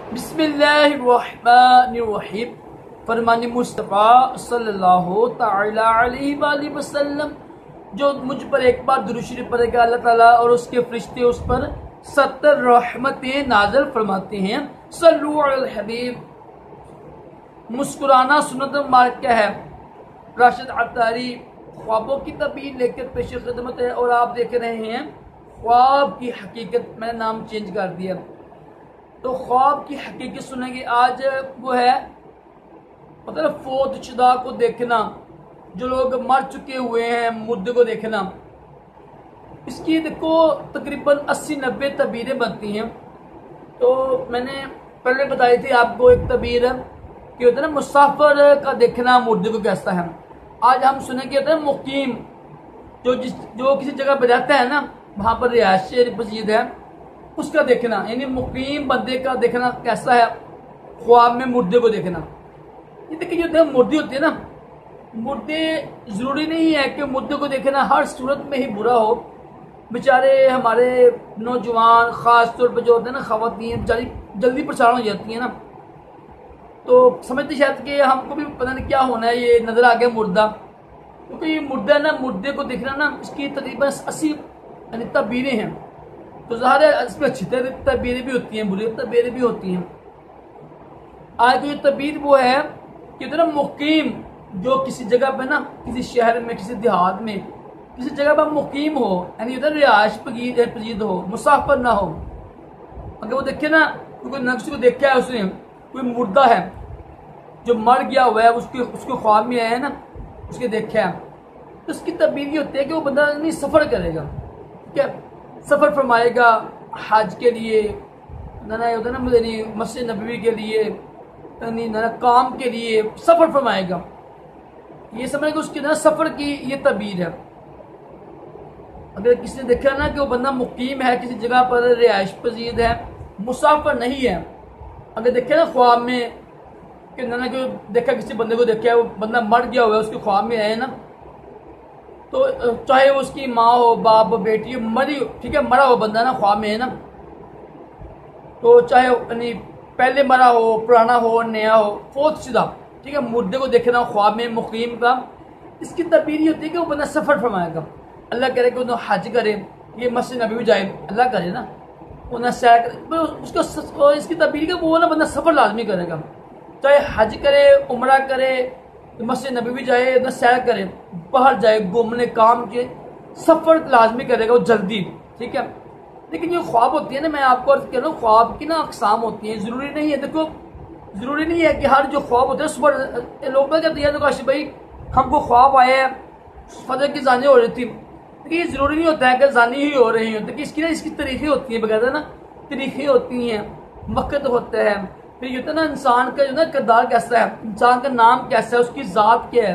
बिस्मिल्लाहिर्रहमानिर्रहीम। फरमानी मुस्तफ़ा सल्लल्लाहु तआला अलैहि वसल्लम, जो मुझ पर एक बार दुरूद शरीफ पढ़ेगा अल्लाह ताला और उसके फरिश्ते उस पर 70 रहमतें नाज़िल फरमाते हैं। सल्लु अलल हबीब। मुस्कुराना सुन्नत मुबारक क्या है। राशिद अत्तारी ख्वाबों की तबीर लेकर पेश खिदमत है और आप देख रहे हैं ख्वाब की हकीकत। मैंने नाम चेंज कर दिया तो ख्वाब की हकीकत सुनेंगे। आज वो है मतलब फोत शुदा को देखना, जो लोग मर चुके हुए हैं मुर्दे को देखना। इसकी देखो तकरीबन 80-90 तबीरें बनती हैं। तो मैंने पहले बताई थी आपको एक तबीर कि होता है ना मुसाफिर का देखना मुर्दे को कैसा है। आज हम सुनेंगे होता है मुकीम, जो किसी जगह पर रहता है ना, वहाँ पर रिहायश पसीद है, उसका देखना। यानी मुकीम बंदे का देखना कैसा है, ख्वाब में मुर्दे को देखना। ये देखिए जो मुर्दे होते हैं ना, मुर्दे जरूरी नहीं है कि मुर्दे को देखना हर सूरत में ही बुरा हो। बेचारे हमारे नौजवान ख़ास तौर पर जो होते हैं ना, ख़वातीन बेचारी जल्दी परेशान हो जाती हैं ना, तो समझते शायद कि हमको भी पता नहीं क्या होना है, ये नज़र आ गया मुर्दा। क्योंकि ये मुर्दा ना, मुर्दे को देखना ना, इसकी तकरीबन 80 यानी तबीरें हैं। तो ज़ाहिर है इसमें अच्छी तबीरें भी होती हैं, बुरी तबीरें भी होती हैं। आज जो तबीर वो है कि ना मुकीम, जो किसी जगह पे ना, किसी शहर में, किसी देहात में, किसी जगह पर मुकीम हो, यानी उधर रिहायश पजीद हो, मुसाफिर ना हो। अगर वो देखे ना, क्योंकि नक्श को देखा है उसने, कोई मुर्दा है जो मर गया हुआ है, उसके ख्वाब में आया है ना, उसके देखा है, तो उसकी तबीर ये होती है कि वो बंदा नहीं सफ़र करेगा। ठीक है, सफ़र फरमाएगा हज के लिए, ना मस्जिद नबवी के लिए, ना काम के लिए सफ़र फरमाएगा। ये समझेगा उसकी ना सफ़र की ये तबीर है। अगर किसी ने देखा ना कि वो बंदा मुकीम है, किसी जगह पर रिहायश पजीद है, मुसाफिर नहीं है, अगर देखे ना ख्वाब में कि ना कि देखा किसी बंदे को देखा है, वो बंदा मर गया हुआ है, उसके ख्वाब में आए ना, तो चाहे वो उसकी माँ हो, बाप, बेटी मरी, ठीक है, मरा हुआ बंदा ना ख्वाब में है ना, तो चाहे यानी पहले मरा हो, पुराना हो, नया हो, फोत शुदा, ठीक है, मुर्दे को देखना ख्वाब में मुकीम का, इसकी तबीर ये होती है कि वो बंदा सफ़र फरमाएगा। अल्लाह करे कि वो हज करे, ये मस्जिद नबी जाए, अल्लाह करे ना, वो ना सैर करे, उसको इसकी तबीर का वो ना बंदा सफ़र लाजमी करेगा। चाहे हज करे, उम्रा करे, मस्जिद नबी जाए, ना सैर करे, बाहर जाए घूमने, काम के, सफ़र लाजमी करेगा वो जल्दी। ठीक है, लेकिन जो ख्वाब होती है ना, मैं आपको अर्ज कह रहा हूँ, ख्वाब की ना अक़साम होती हैं। ज़रूरी नहीं है, देखो ज़रूरी नहीं है कि हर जो ख्वाब होते हैं सुबह लोग क्या कहते हैं, तो काशी भाई हमको ख्वाब आया है फजर की जानी हो रही थी। देखिए ये ज़रूरी नहीं होता है कि जानी ही हो रही होती है, इसकी ना इसकी तरीक़ें होती हैं, बकायदा ना तरीक़ें होती हैं, वक़्त होता है, फिर ये होता है ना इंसान का जो ना किरदार कैसा है, इंसान का नाम कैसा है, उसकी ज़ात क्या है,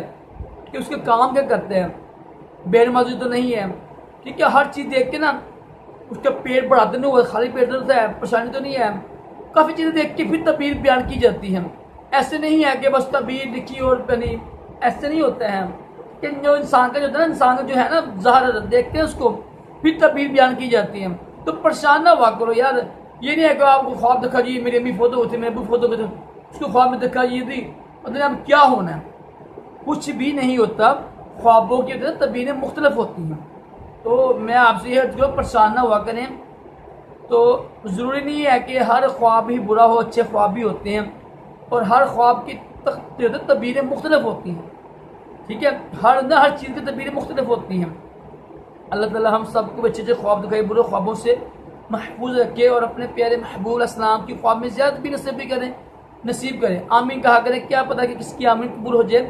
कि उसके काम क्या करते हैं, बेनमाजी तो नहीं है। ठीक है, हर चीज़ देख के ना उसका पेट बढ़ाते नहीं हुआ, खाली पेट होता है, परेशानी तो नहीं है, काफ़ी चीज़ें देख के फिर तबीर बयान की जाती है। ऐसे नहीं है कि बस तबीर लिखी और बनी, ऐसे नहीं होता है कि जो इंसान का जो है ना, इंसान का जो है ना ज़ाहिर देखते हैं उसको, फिर तबीर बयान की जाती है। तो परेशान ना हुआ करो यार, ये नहीं है कि आपको ख्वाब देखा जी मेरी अम्मी फोटो होती, मेरे अबू फोटो होते, उसको ख्वाब में देखा ये थी, मतलब अब क्या होना है, कुछ भी नहीं होता। ख्वाबों की तबीरें मुख्तलिफ होती हैं। तो मैं आपसे यह जो परेशान ना हुआ करें। तो ज़रूरी नहीं है कि हर ख्वाब ही बुरा हो, अच्छे ख्वाब भी होते हैं, और हर ख्वाब की तबीरें मुख्तलिफ होती हैं। ठीक है, हर चीज़ की तबीरें मुख्तलिफ होती हैं। अल्लाह ताला हम सबको अच्छे अच्छे ख्वाब दिखाए, बुरे ख्वाबों से महफूज रखे, और अपने प्यारे महबूब अस्सलाम की ख्वाब में ज़्यादा भी नसीब करें। आमीन कहा करें, क्या पता कि किसकी आमीन कबूल हो जाए,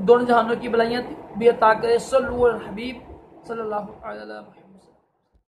दोनों जहानों की भलाइयाँ भी अता करे। सल्लल्लाहु अलैहि हबीब सल्लल्लाहु अलैहि वसल्लम।